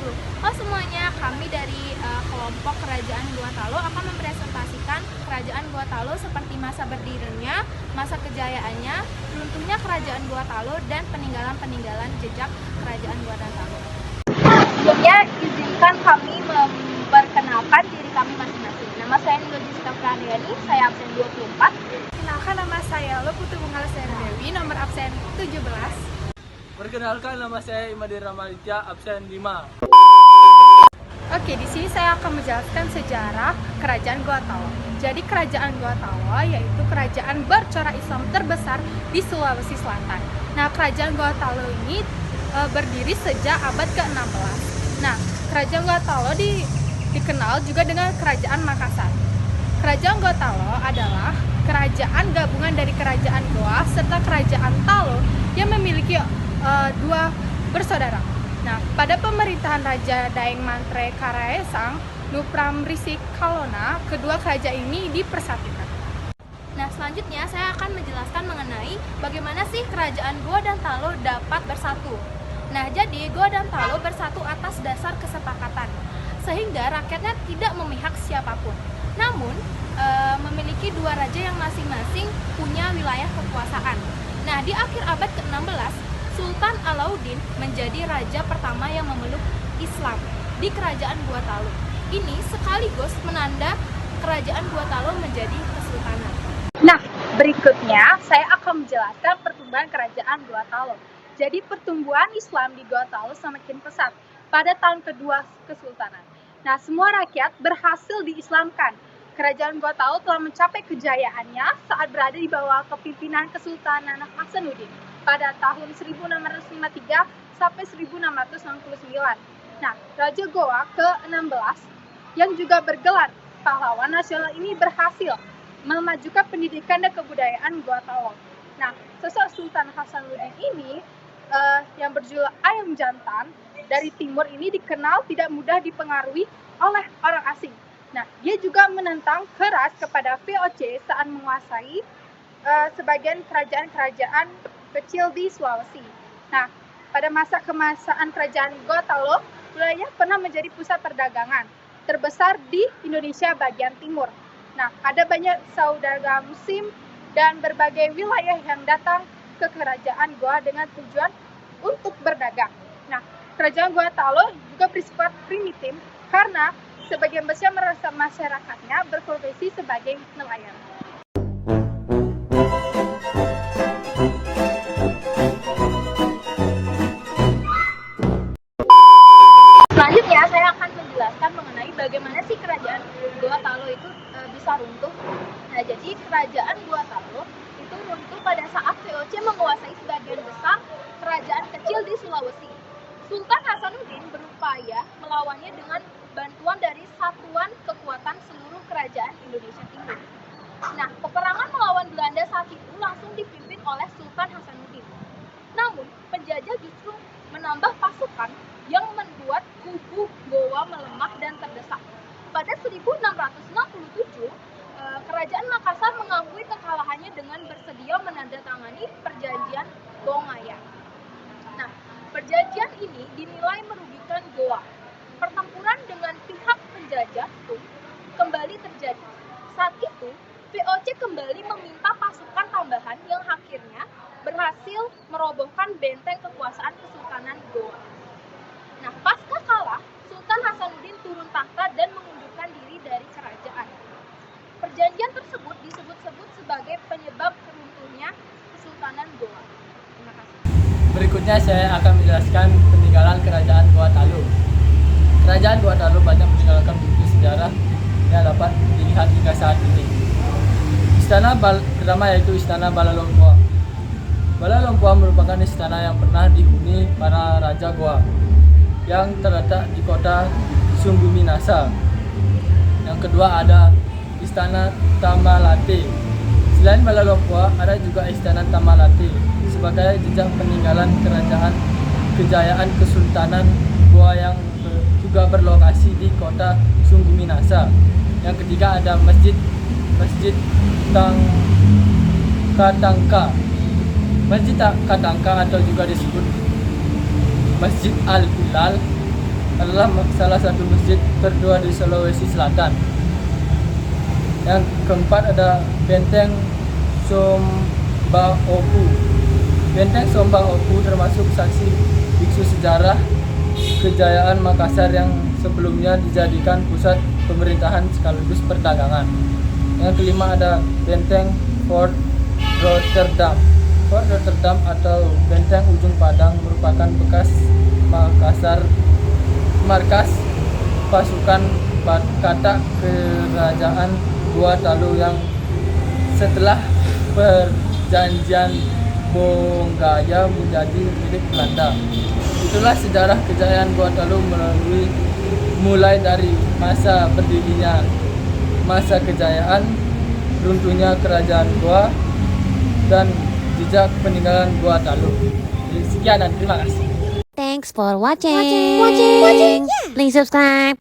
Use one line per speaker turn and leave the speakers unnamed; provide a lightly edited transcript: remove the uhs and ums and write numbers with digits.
wabarakatuh. Halo semuanya, kami dari kelompok Kerajaan Gua Talo akan mempresentasikan Kerajaan Gua Talo seperti masa berdirinya, masa kejayaannya, runtuhnya Kerajaan Gua Talo, dan peninggalan-peninggalan jejak Kerajaan Gua Talo. Sebelumnya, izinkan kami memperkenalkan diri kami masing-masing. Nama saya Nilo Jessica Prandayani, saya absen 24.
Kenalkan, nama saya Loputu Bunga Lestari Dewi, nomor absen 17.
Perkenalkan, nama saya Imadi Ramalitya, absen 5.
Oke, di sini saya akan menjelaskan sejarah Kerajaan Gua Talo. Jadi Kerajaan Gua Talo yaitu kerajaan bercorak Islam terbesar di Sulawesi Selatan. Nah, Kerajaan Gua Talo ini berdiri sejak abad ke-16. Nah, Kerajaan Gua Talo dikenal juga dengan Kerajaan Makassar. Kerajaan Gua Talo adalah kerajaan gabungan dari Kerajaan Goa serta Kerajaan Talo yang memiliki dua bersaudara. Nah, pada pemerintahan Raja Daeng Mantre Karaesang Nupramrisik Kalona, kedua kerajaan ini dipersatukan.
Nah, selanjutnya saya akan menjelaskan mengenai bagaimana sih Kerajaan Goa dan Talo dapat bersatu. Nah, jadi Goa dan Talo bersatu atas dasar kesepakatan, sehingga rakyatnya tidak memihak siapapun. Namun, memiliki dua raja yang masing-masing punya wilayah kekuasaan. Nah, di akhir abad ke-16, Sultan Alauddin menjadi raja pertama yang memeluk Islam di Kerajaan Gua Talo. Ini sekaligus menanda Kerajaan Gua Talo menjadi kesultanan.
Nah, berikutnya saya akan menjelaskan pertumbuhan Kerajaan Gua Talo. Jadi pertumbuhan Islam di Gua Talo semakin pesat pada tahun kedua kesultanan. Nah, semua rakyat berhasil diislamkan. Kerajaan Gua Talo telah mencapai kejayaannya saat berada di bawah kepimpinan Kesultanan Hasanuddin pada tahun 1653 sampai 1669. Nah, Raja Goa ke-16 yang juga bergelar pahlawan nasional ini berhasil memajukan pendidikan dan kebudayaan Gua Talo. Nah, sosok Sultan Hasanuddin ini yang berjuluk Ayam Jantan dari timur ini dikenal tidak mudah dipengaruhi oleh orang asing. Nah, dia juga menentang keras kepada VOC saat menguasai sebagian kerajaan-kerajaan kecil di Sulawesi. Nah, pada masa kemasan Kerajaan Gua Talo, wilayah pernah menjadi pusat perdagangan terbesar di Indonesia bagian timur. Nah, ada banyak saudagar muslim dan berbagai wilayah yang datang ke Kerajaan Goa dengan tujuan untuk berdagang. Nah, Kerajaan Gua Talo juga bersifat primitif karena sebagian besar masyarakatnya berprofesi sebagai nelayan. Selanjutnya saya akan menjelaskan mengenai bagaimana sih Kerajaan Gua Talo itu bisa runtuh. Nah, jadi Kerajaan Gua Talo itu runtuh pada saat VOC menguasai sebagian besar kerajaan kecil di Sulawesi. Sultan Hasanuddin berupaya melawannya dengan bantuan dari Satuan Kekuatan Seluruh Kerajaan Indonesia Timur. Nah, peperangan melawan Belanda saat itu langsung dipimpin oleh Sultan Hasanuddin. Namun, penjajah justru menambah pasukan yang membuat kubu Goa melemah dan terdesak. Pada 1667, Kerajaan Makassar mengakui kekalahannya dengan bersedia menandatangani Perjanjian Bongaya. Nah, perjanjian ini dinilai merugikan Goa. Pertempuran dengan pihak penjajah pun kembali terjadi. Saat itu, VOC kembali meminta pasukan tambahan yang akhirnya berhasil merobohkan benteng kekuasaan Kesultanan Goa. Nah, pasca kalah, Sultan Hasanuddin turun tahta dan mengundurkan diri dari kerajaan. Perjanjian tersebut disebut-sebut sebagai penyebab runtuhnya Kesultanan Goa. Terima kasih.
Berikutnya saya akan menjelaskan peninggalan Kerajaan Gua Talo. Kerajaan Gua Talo banyak meninggalkan bukti sejarah yang dapat dilihat hingga saat ini. Istana pertama yaitu Istana Balalompua. Balalompua merupakan istana yang pernah dihuni para Raja Goa yang terletak di kota Sumbu Minasa. Yang kedua ada Istana Tamalate. Selain Balalompua, ada juga Istana Tamalate sebagai jejak peninggalan kerajaan kejayaan Kesultanan Goa yang juga berlokasi di kota Sumbu Minasa. Yang ketiga ada Masjid Katangka. Masjid Katangka atau juga disebut Masjid Al-Hilal adalah salah satu masjid tertua di Sulawesi Selatan. Yang keempat ada Benteng Sombaopu. Benteng Sombaopu termasuk saksi biksu sejarah kejayaan Makassar yang sebelumnya dijadikan pusat pemerintahan sekaligus perdagangan. Yang kelima ada Benteng Fort Rotterdam. Fort Rotterdam atau Benteng Ujung Padang merupakan bekas markas pasukan Batak Kerajaan Gua Talu yang setelah perjanjian Bonggaya menjadi milik Belanda. Itulah sejarah kejayaan Gua Talu mulai dari masa berdirinya masa kejayaan, runtuhnya kerajaan Goa, dan jejak peninggalan Gua Talu. Sekian dan terima kasih.
Thanks for watching. Please subscribe.